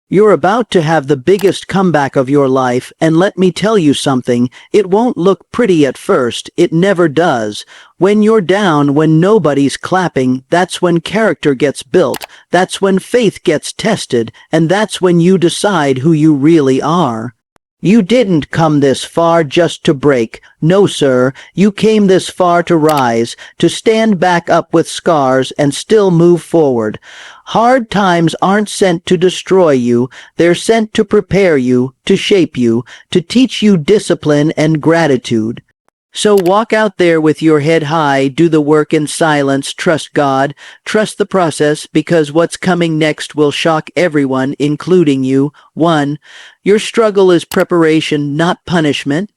You're about to have the biggest comeback of your life, and let me tell you something, it won't look pretty at first, it never does. When you're down, when nobody's clapping, that's when character gets built, that's when faith gets tested, and that's when you decide who you really are. You didn't come this far just to break. No, sir, you came this far to rise, to stand back up with scars and still move forward. Hard times aren't sent to destroy you. They're sent to prepare you, to shape you, to teach you discipline and gratitude. So walk out there with your head high, do the work in silence, trust God, trust the process, because what's coming next will shock everyone, including you. 1. Your struggle is preparation, not punishment.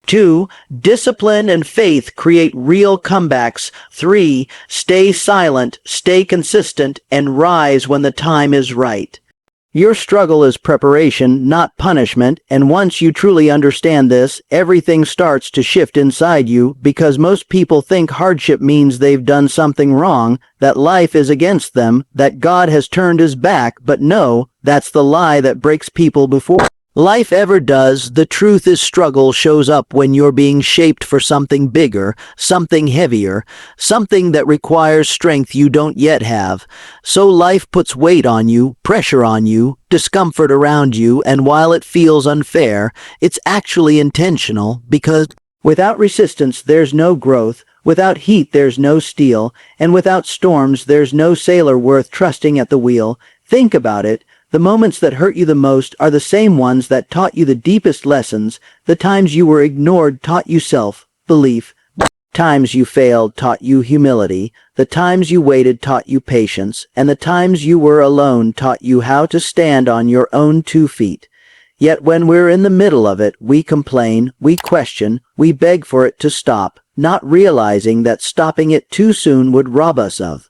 2. Discipline and faith create real comebacks. 3. Stay silent, stay consistent, and rise when the time is right. Your struggle is preparation, not punishment, and once you truly understand this, everything starts to shift inside you, because most people think hardship means they've done something wrong, that life is against them, that God has turned his back, but no, that's the lie that breaks people before life ever does. The truth is struggle shows up when you're being shaped for something bigger, something heavier, something that requires strength you don't yet have. So life puts weight on you, pressure on you, discomfort around you, and while it feels unfair, it's actually intentional, because without resistance there's no growth, without heat there's no steel, and without storms there's no sailor worth trusting at the wheel. Think about it. The moments that hurt you the most are the same ones that taught you the deepest lessons. The times you were ignored taught you self-belief. The times you failed taught you humility. The times you waited taught you patience. And the times you were alone taught you how to stand on your own 2 feet. Yet when we're in the middle of it, we complain, we question, we beg for it to stop, not realizing that stopping it too soon would rob us of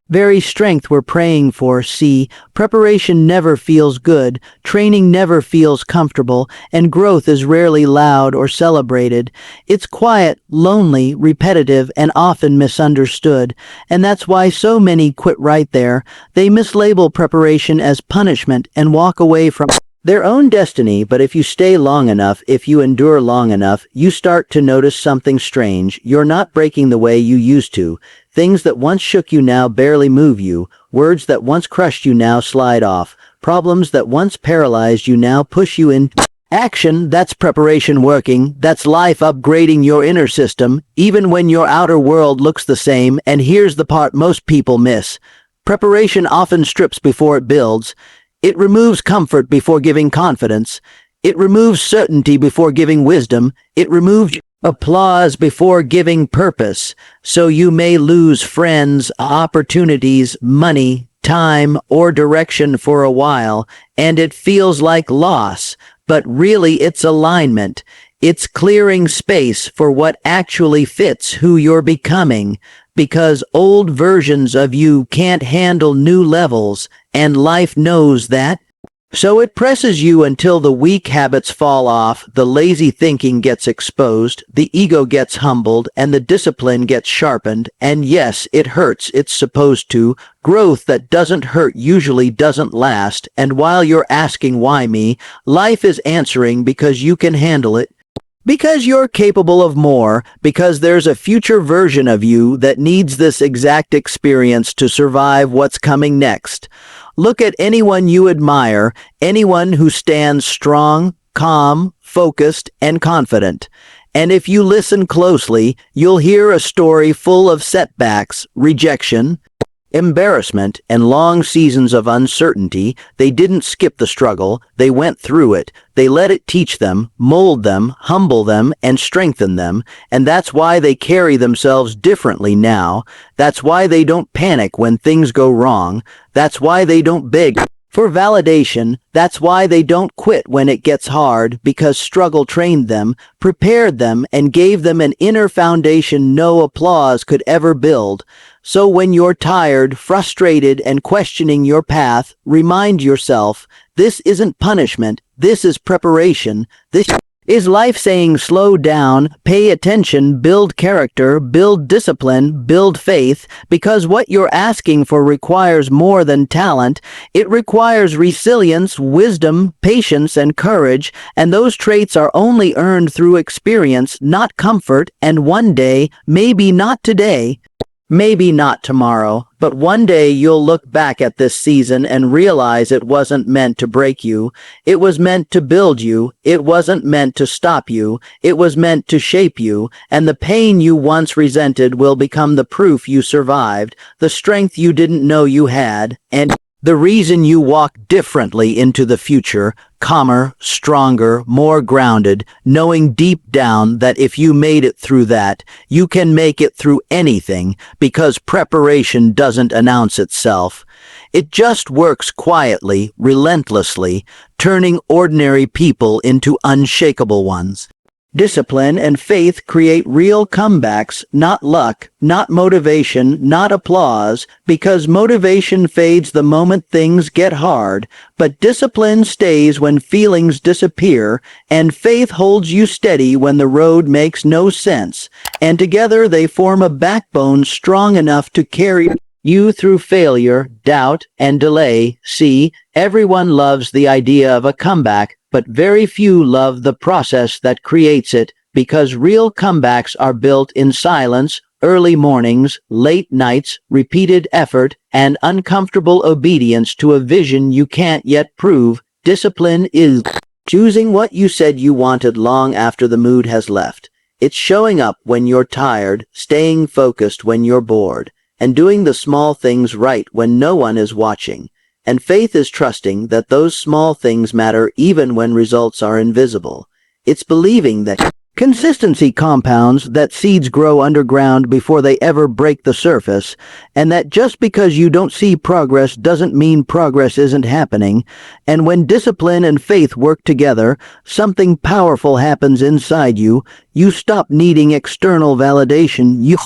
very strength we're praying for. See, preparation never feels good, training never feels comfortable, and growth is rarely loud or celebrated. It's quiet, lonely, repetitive, and often misunderstood. And that's why so many quit right there. They mislabel preparation as punishment and walk away from their own destiny. But if you stay long enough, if you endure long enough, you start to notice something strange. You're not breaking the way you used to. Things that once shook you now barely move you. Words that once crushed you now slide off. Problems that once paralyzed you now push you into action. That's preparation working. That's life upgrading your inner system, even when your outer world looks the same. And here's the part most people miss. Preparation often strips before it builds. It removes comfort before giving confidence. It removes certainty before giving wisdom. It removes applause before giving purpose. So you may lose friends, opportunities, money, time, or direction for a while, and it feels like loss, but really it's alignment. It's clearing space for what actually fits who you're becoming, because old versions of you can't handle new levels, and life knows that. So it presses you until the weak habits fall off, the lazy thinking gets exposed, the ego gets humbled, and the discipline gets sharpened. And yes, it hurts, it's supposed to. Growth that doesn't hurt usually doesn't last, and while you're asking why me, life is answering because you can handle it. Because you're capable of more, because there's a future version of you that needs this exact experience to survive what's coming next. Look at anyone you admire, anyone who stands strong, calm, focused, and confident. And if you listen closely, you'll hear a story full of setbacks, rejection, embarrassment, and long seasons of uncertainty. They didn't skip the struggle, they went through it. They let it teach them, mold them, humble them, and strengthen them. And that's why they carry themselves differently now. That's why they don't panic when things go wrong. That's why they don't beg for validation. That's why they don't quit when it gets hard, because struggle trained them, prepared them, and gave them an inner foundation no applause could ever build. So when you're tired, frustrated, and questioning your path, remind yourself, this isn't punishment, this is preparation, this Is life saying slow down, pay attention, build character, build discipline, build faith? Because what you're asking for requires more than talent. It requires resilience, wisdom, patience, and courage, and those traits are only earned through experience, not comfort, and one day, maybe not today, maybe not tomorrow, but one day you'll look back at this season and realize it wasn't meant to break you. It was meant to build you. It wasn't meant to stop you. It was meant to shape you. And the pain you once resented will become the proof you survived, the strength you didn't know you had, and the reason you walk differently into the future, calmer, stronger, more grounded, knowing deep down that if you made it through that, you can make it through anything, because preparation doesn't announce itself. It just works quietly, relentlessly, turning ordinary people into unshakable ones. Discipline and faith create real comebacks, not luck, not motivation, not applause, because motivation fades the moment things get hard, but discipline stays when feelings disappear, and faith holds you steady when the road makes no sense, and together they form a backbone strong enough to carry you through failure, doubt, and delay. See, everyone loves the idea of a comeback, but very few love the process that creates it, because real comebacks are built in silence, early mornings, late nights, repeated effort, and uncomfortable obedience to a vision you can't yet prove. Discipline is choosing what you said you wanted long after the mood has left. It's showing up when you're tired, staying focused when you're bored, and doing the small things right when no one is watching. And faith is trusting that those small things matter even when results are invisible. It's believing that consistency compounds, that seeds grow underground before they ever break the surface, and that just because you don't see progress doesn't mean progress isn't happening. And when discipline and faith work together, something powerful happens inside you. You stop needing external validation. You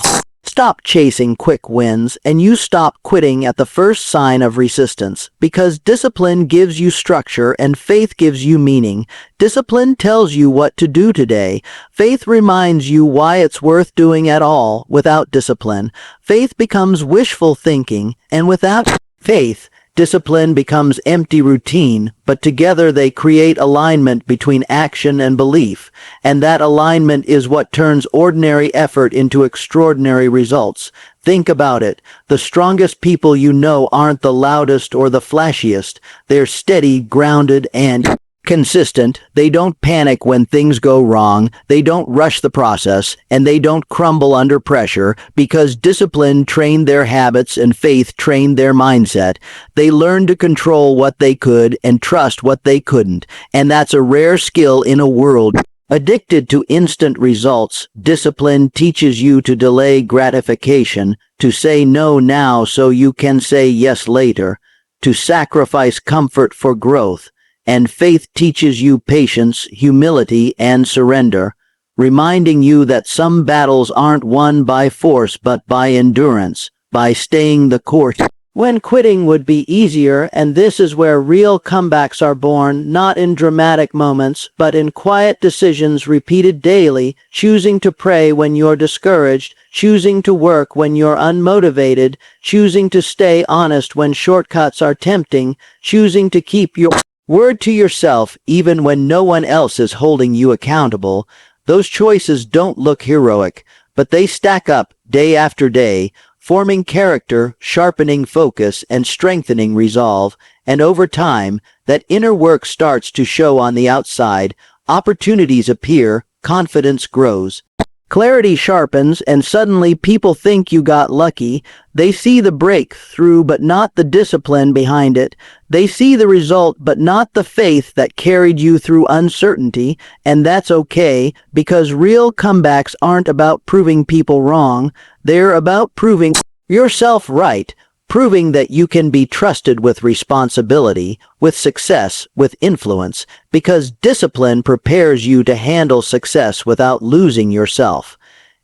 stop chasing quick wins, and you stop quitting at the first sign of resistance, because discipline gives you structure and faith gives you meaning. Discipline tells you what to do today. Faith reminds you why it's worth doing at all. Without discipline, faith becomes wishful thinking, and without faith, discipline becomes empty routine, but together they create alignment between action and belief, and that alignment is what turns ordinary effort into extraordinary results. Think about it. The strongest people you know aren't the loudest or the flashiest. They're steady, grounded, and consistent. They don't panic when things go wrong. They don't rush the process, and they don't crumble under pressure, because discipline trained their habits and faith trained their mindset. They learned to control what they could and trust what they couldn't, and that's a rare skill in a world addicted to instant results. Discipline teaches you to delay gratification, to say no now so you can say yes later, to sacrifice comfort for growth. And faith teaches you patience, humility, and surrender, reminding you that some battles aren't won by force but by endurance, by staying the course when quitting would be easier. And this is where real comebacks are born, not in dramatic moments, but in quiet decisions repeated daily, choosing to pray when you're discouraged, choosing to work when you're unmotivated, choosing to stay honest when shortcuts are tempting, choosing to keep your word to yourself even when no one else is holding you accountable. Those choices don't look heroic, but they stack up day after day, forming character, sharpening focus, and strengthening resolve. And over time, that inner work starts to show on the outside. Opportunities appear, confidence grows. Clarity sharpens, and suddenly people think you got lucky. They see the breakthrough, but not the discipline behind it. They see the result, but not the faith that carried you through uncertainty. And that's okay, because real comebacks aren't about proving people wrong. They're about proving yourself right. Proving that you can be trusted with responsibility, with success, with influence, because discipline prepares you to handle success without losing yourself.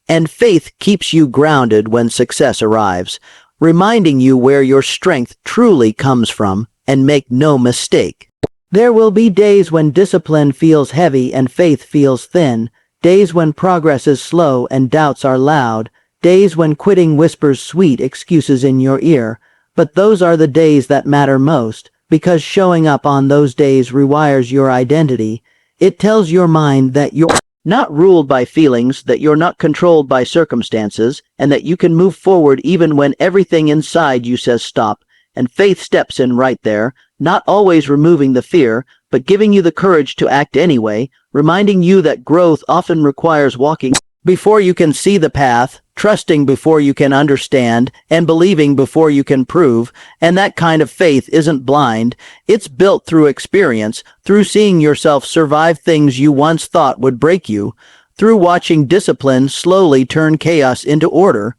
And faith keeps you grounded when success arrives, reminding you where your strength truly comes from. And make no mistake, There will be days when discipline feels heavy and faith feels thin, days when progress is slow and doubts are loud, days when quitting whispers sweet excuses in your ear. But those are the days that matter most, because showing up on those days rewires your identity. It tells your mind that you're not ruled by feelings, that you're not controlled by circumstances, and that you can move forward even when everything inside you says stop. And faith steps in right there, not always removing the fear, but giving you the courage to act anyway, reminding you that growth often requires walking before you can see the path, trusting before you can understand, and believing before you can prove. And that kind of faith isn't blind. It's built through experience, through seeing yourself survive things you once thought would break you, through watching discipline slowly turn chaos into order,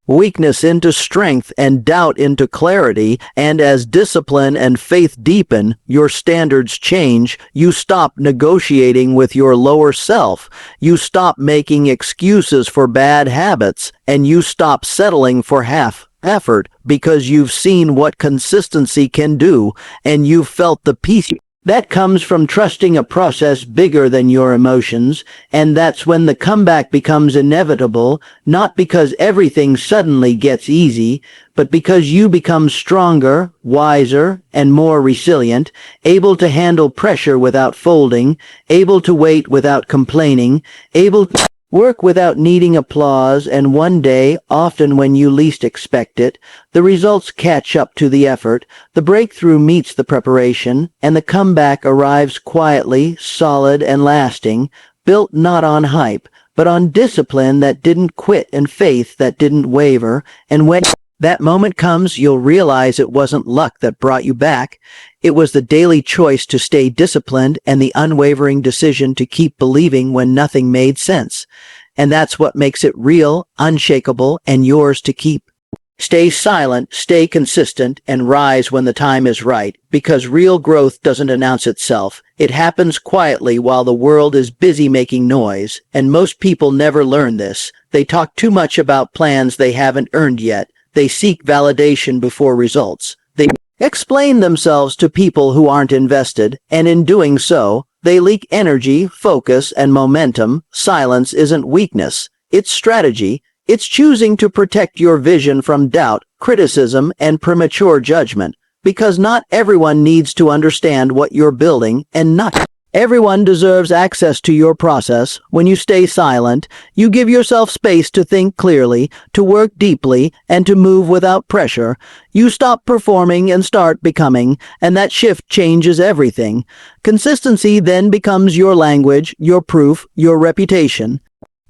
weakness into strength, and doubt into clarity. And as discipline and faith deepen, your standards change. You stop negotiating with your lower self. You stop making excuses for bad habits, and you stop settling for half effort, because you've seen what consistency can do, and you've felt the peace that comes from trusting a process bigger than your emotions. And that's when the comeback becomes inevitable, not because everything suddenly gets easy, but because you become stronger, wiser, and more resilient, able to handle pressure without folding, able to wait without complaining, able to work without needing applause. And one day, often when you least expect it, the results catch up to the effort, the breakthrough meets the preparation, and the comeback arrives quietly, solid, and lasting, built not on hype, but on discipline that didn't quit and faith that didn't waver. And when that moment comes, you'll realize it wasn't luck that brought you back. It was the daily choice to stay disciplined and the unwavering decision to keep believing when nothing made sense. And that's what makes it real, unshakable, and yours to keep. Stay silent, stay consistent, and rise when the time is right, because real growth doesn't announce itself. It happens quietly while the world is busy making noise, and most people never learn this. They talk too much about plans they haven't earned yet. They seek validation before results. They explain themselves to people who aren't invested, and in doing so, they leak energy, focus, and momentum. Silence isn't weakness. It's strategy. It's choosing to protect your vision from doubt, criticism, and premature judgment. Because not everyone needs to understand what you're building, and not everyone deserves access to your process. When you stay silent, you give yourself space to think clearly, to work deeply, and to move without pressure. You stop performing and start becoming, and that shift changes everything. Consistency then becomes your language, your proof, your reputation.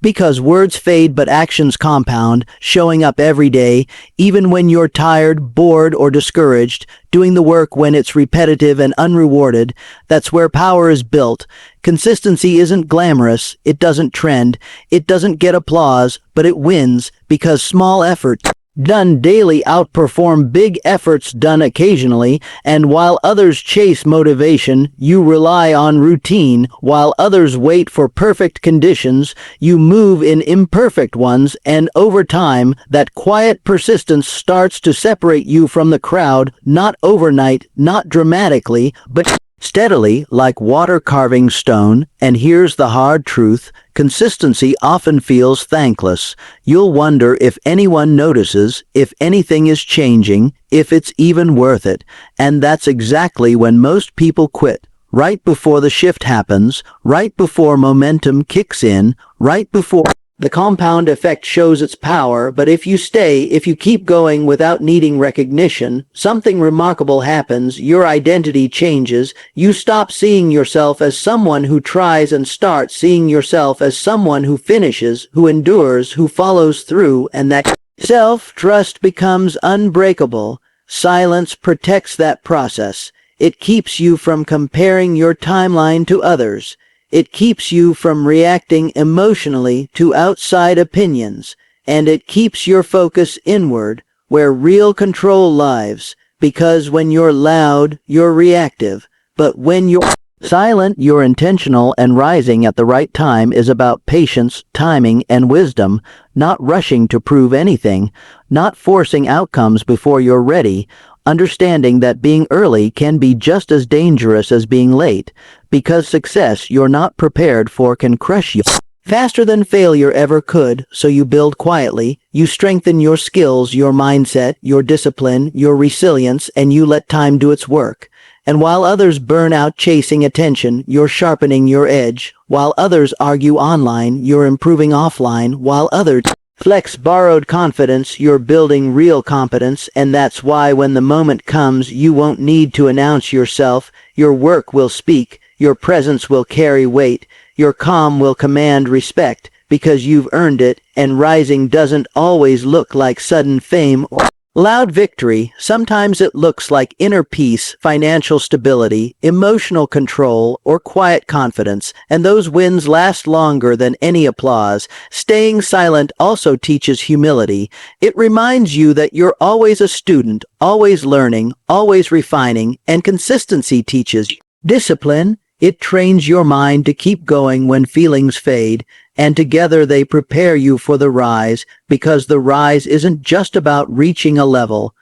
Because words fade but actions compound, showing up every day, even when you're tired, bored, or discouraged, doing the work when it's repetitive and unrewarded, that's where power is built. Consistency isn't glamorous, it doesn't trend, it doesn't get applause, but it wins, because small efforts done daily outperform big efforts done occasionally. And while others chase motivation, you rely on routine. While others wait for perfect conditions, you move in imperfect ones. And over time, that quiet persistence starts to separate you from the crowd, not overnight, not dramatically, but steadily, like water carving stone. And here's the hard truth: consistency often feels thankless. You'll wonder if anyone notices, if anything is changing, if it's even worth it. And that's exactly when most people quit. Right before the shift happens, right before momentum kicks in, right before the compound effect shows its power. But if you stay, if you keep going without needing recognition, something remarkable happens. Your identity changes. You stop seeing yourself as someone who tries and start seeing yourself as someone who finishes, who endures, who follows through. And that self-trust becomes unbreakable. Silence protects that process. It keeps you from comparing your timeline to others. It keeps you from reacting emotionally to outside opinions, and it keeps your focus inward, where real control lives. Because when you're loud, you're reactive, but when you're silent, you're intentional. And rising at the right time is about patience, timing, and wisdom, not rushing to prove anything, not forcing outcomes before you're ready, understanding that being early can be just as dangerous as being late, because success you're not prepared for can crush you faster than failure ever could. So you build quietly, you strengthen your skills, your mindset, your discipline, your resilience, and you let time do its work. And while others burn out chasing attention, you're sharpening your edge. While others argue online, you're improving offline. While others flex borrowed confidence, you're building real competence. And that's why when the moment comes, you won't need to announce yourself. Your work will speak, your presence will carry weight, your calm will command respect, because you've earned it. And rising doesn't always look like sudden fame or loud victory. Sometimes it looks like inner peace, financial stability, emotional control, or quiet confidence, and those wins last longer than any applause. Staying silent also teaches humility. It reminds you that you're always a student, always learning, always refining, and consistency teaches discipline. It trains your mind to keep going when feelings fade, and together they prepare you for the rise, because the rise isn't just about reaching a level.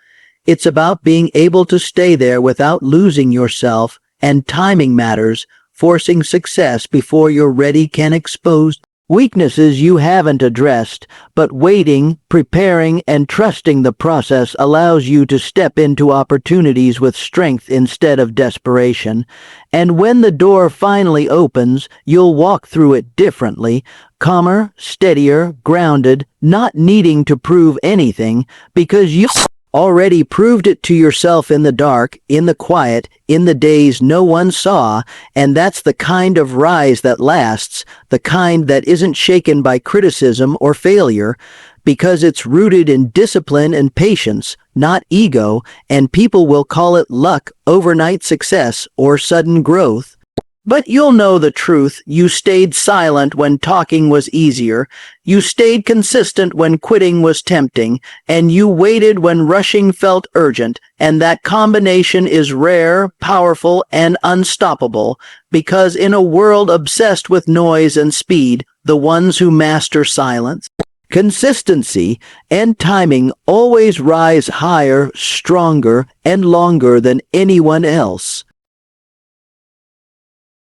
It's about being able to stay there without losing yourself, and timing matters. Forcing success before you're ready can expose weaknesses you haven't addressed, but waiting, preparing, and trusting the process allows you to step into opportunities with strength instead of desperation. And when the door finally opens, you'll walk through it differently, calmer, steadier, grounded, not needing to prove anything, because you already proved it to yourself in the dark, in the quiet, in the days no one saw. And that's the kind of rise that lasts, the kind that isn't shaken by criticism or failure, because it's rooted in discipline and patience, not ego. And people will call it luck, overnight success, or sudden growth. But you'll know the truth. You stayed silent when talking was easier. You stayed consistent when quitting was tempting. And you waited when rushing felt urgent. And that combination is rare, powerful, and unstoppable. Because in a world obsessed with noise and speed, the ones who master silence, consistency, and timing always rise higher, stronger, and longer than anyone else.